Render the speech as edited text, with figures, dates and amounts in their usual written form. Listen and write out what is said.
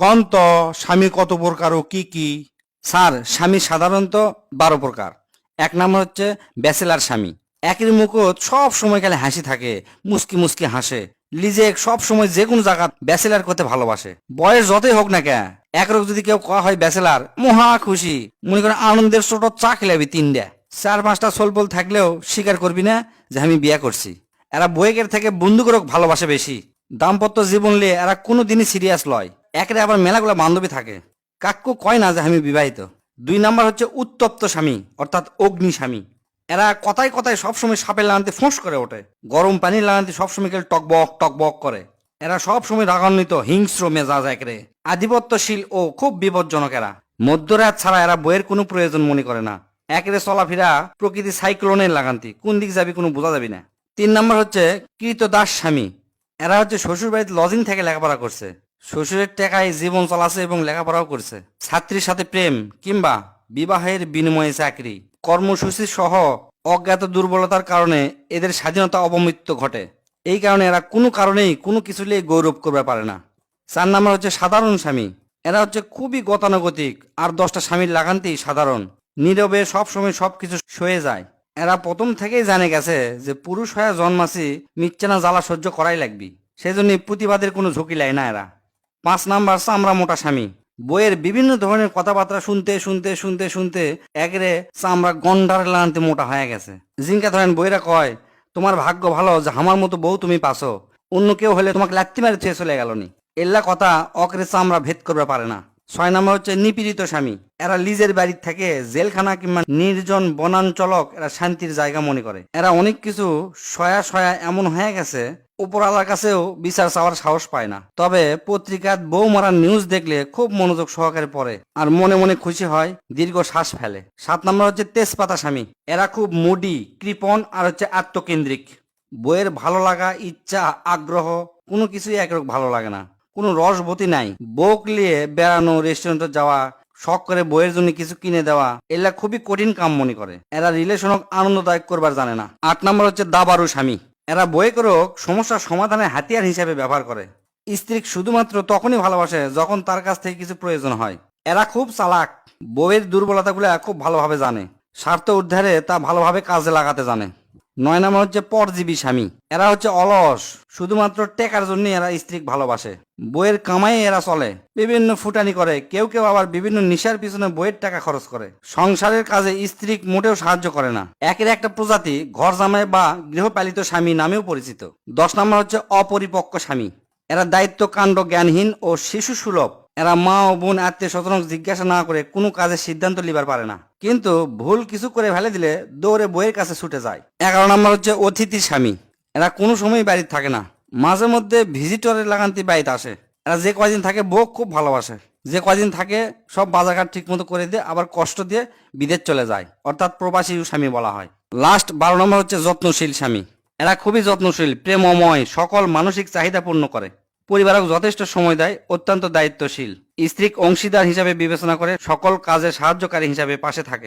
কন তো স্বামী কত প্রকার ও কি কি? স্যার, স্বামী সাধারণত 12 প্রকার। এক নম্বর হচ্ছে ব্যাচেলার স্বামী। একের মুখত সব সময় খালি হাসি থাকে, মুস্কি মুস্কি হাসে। লিজে সব সময় যে কোনো জায়গা ব্যাচেলার করতে ভালোবাসে, বয়স যতই হোক না কে। একরক যদি কেউ কয়া হয় ব্যাচেলার, মহা খুশি, মনে করেন আনন্দের ছোট চা খেলাবি 3টা। 4-5টা সোলপোল থাকলেও স্বীকার করবি না যে আমি বিয়ে করছি। এরা বইয়ের থেকে বন্ধুকরক ভালোবাসে বেশি। দাম্পত্য জীবন নিয়ে এরা কোনোদিনই সিরিয়াস লয়। একের আবার মেলাগুলো বান্ধবী থাকে, কাক্কু কয় না যে আমি বিবাহিত। 2 নাম্বার হচ্ছে উত্তপ্ত স্বামী, অর্থাৎ অগ্নি স্বামী। এরা কথায় কথায় সবসময় সাপের লাগাতে ফোঁস করে ওঠে, গরম পানির লাগাতে সবসময় খেলে টকবক টকবক করে। এরা সবসময় রাগান্বিত, হিংস্র মেজাজ একরে, আধিপত্যশীল ও খুব বিপজ্জনক। এরা মধ্যরাত ছাড়া এরা বইয়ের কোনো প্রয়োজন মনে করে না। একেরে চলাফেরা প্রকৃতি সাইক্লোনের লাগান্তি, কোন দিক যাবি কোনো বোঝা যাবি না। 3 নাম্বার হচ্ছে কৃতদাস স্বামী। এরা হচ্ছে শ্বশুর বাড়িতে লজিং থেকে লেখাপড়া করছে, শ্বশুরের টাকায় জীবন চালাচ্ছে এবং লেখাপড়াও করছে। ছাত্রীর সাথে প্রেম কিংবা বিবাহের বিনিময়ে চাকরি, কর্মসূচি সহ অজ্ঞাত দুর্বলতার কারণে এদের স্বাধীনতা অবমৃত্যু ঘটে। এই কারণে এরা কোনো কারণেই কোনো কিছু নিয়ে গৌরব করতে পারে না। 4 নাম্বার হচ্ছে সাধারণ স্বামী। এরা হচ্ছে খুবই গতানুগতিক, আর 10টা স্বামীর লাগানতেই সাধারণ, নীরবে সবসময় সবকিছু সয়ে যায়। এরা প্রথম থেকেই জানে গেছে যে পুরুষ হয়ে জন্মাছি, মিথ্যানা জ্বালা সহ্য করাই লাগবি, সেজন্য প্রতিবাদের কোনো ঝুঁকি লাই না এরা। 5 নাম্বার চামড়া মোটা স্বামী। বইয়ের বিভিন্ন ধরনের কথাবার্তা শুনতে শুনতে শুনতে শুনতে একরে চামড়া গন্ডার লানতে মোটা হয়ে গেছে। জিঙ্কা ধরেন বইরা কয়, তোমার ভাগ্য ভালো যে আমার মতো বউ তুমি পাছো, অন্য কেউ হলে তোমাকে লাত্তি মারি ছুঁয়ে চলে গেল নি। এল্লা কথা অকরে চামড়া ভেদ করবে পারে না। 6 নাম্বার হচ্ছে নিপীড়িত স্বামী। এরা লিজের বাড়ি থেকে জেলখানা কিংবা নির্জন বনাঞ্চলক এরা শান্তির জায়গা মনে করে। এরা অনেক কিছু সয়া সয়া এমন হয়ে গেছে, উপরওয়ালার কাছেও বিচার চাওয়ার সাহস পায় না। তবে পত্রিকাত বউ মারার নিউজ দেখলে খুব মনোযোগ সহকারে পড়ে আর মনে মনে খুশি হয়, দীর্ঘ শ্বাস ফেলে। 7 নাম্বার হচ্ছে তেজপাতা স্বামী। এরা খুব মুডি, কৃপণ আর হচ্ছে আত্মকেন্দ্রিক। বইয়ের ভালো লাগা, ইচ্ছা, আগ্রহ কোনো কিছুই একরকম ভালো লাগে না, কোনো রসবতী নাই। বউক নিয়ে বেড়ানো, রেস্টুরেন্টে যাওয়া, শখ করে বইয়ের জন্য কিছু কিনে দেওয়া, এরা খুবই কঠিন কাম মনে করে। এরা রিলেশনক আনন্দদায়ক করবার জানে না। 8 নাম্বার হচ্ছে দাবারু স্বামী। এরা বই করক সমস্যার সমাধানে হাতিয়ার হিসেবে ব্যবহার করে। স্ত্রী শুধুমাত্র তখনই ভালোবাসে যখন তার কাছ থেকে কিছু প্রয়োজন হয়। এরা খুব চালাক, বউয়ের দুর্বলতাগুলো খুব ভালোভাবে জানে, স্বার্থ উদ্ধারে তা ভালোভাবে কাজে লাগাতে জানে। 9 নাম্বার হচ্ছে পরজীবী স্বামী। এরা হচ্ছে অলস, শুধুমাত্র টেকার জন্য এরা স্ত্রী ভালোবাসে। বইয়ের কামাই এরা চলে, বিভিন্ন ফুটানি করে, কেউ কেউ আবার বিভিন্ন নিশার পিছনে বইয়ের টাকা খরচ করে। সংসারের কাজে স্ত্রী মোটেও সাহায্য করে না। একের একটা প্রজাতি ঘর জামাই বা গৃহপালিত স্বামী নামেও পরিচিত। 10 নাম্বার হচ্ছে অপরিপক্ক স্বামী। এরা দায়িত্ব কাণ্ড জ্ঞানহীন ও শিশু সুলভ। এরা মা ও বোন আত্মীয় স্বজন জিজ্ঞাসা না করে কোনো কাজের সিদ্ধান্ত লিবার পারে না, কিন্তু ভুল কিছু করে ফেলে দিলে দৌড়ে বইয়ের কাছে ছুটে যায়। 11 নাম্বার হচ্ছে অতিথি স্বামী। এরা কোনো সময় বাড়িতে থাকে না, মাঝে মধ্যে ভিজিটরের লাগান্তি বাড়িতে আসে। এরা যে কয়দিন থাকে বউ খুব ভালোবাসে, যে কয়দিন থাকে সব বাজারঘাট ঠিক মতো করে দিয়ে আবার কষ্ট দিয়ে বিদেশ চলে যায়, অর্থাৎ প্রবাসী স্বামী বলা হয়। লাস্ট 12 নাম্বার হচ্ছে যত্নশীল স্বামী। এরা খুবই যত্নশীল, প্রেমময়, সকল মানসিক চাহিদা পূর্ণ করে, পরিবারক যথেষ্ট সময় দেয়, অত্যন্ত দায়িত্বশীল, স্ত্রীক অংশীদার হিসাবে বিবেচনা করে, সকল কাজে সাহায্যকারী হিসাবে পাশে থাকে।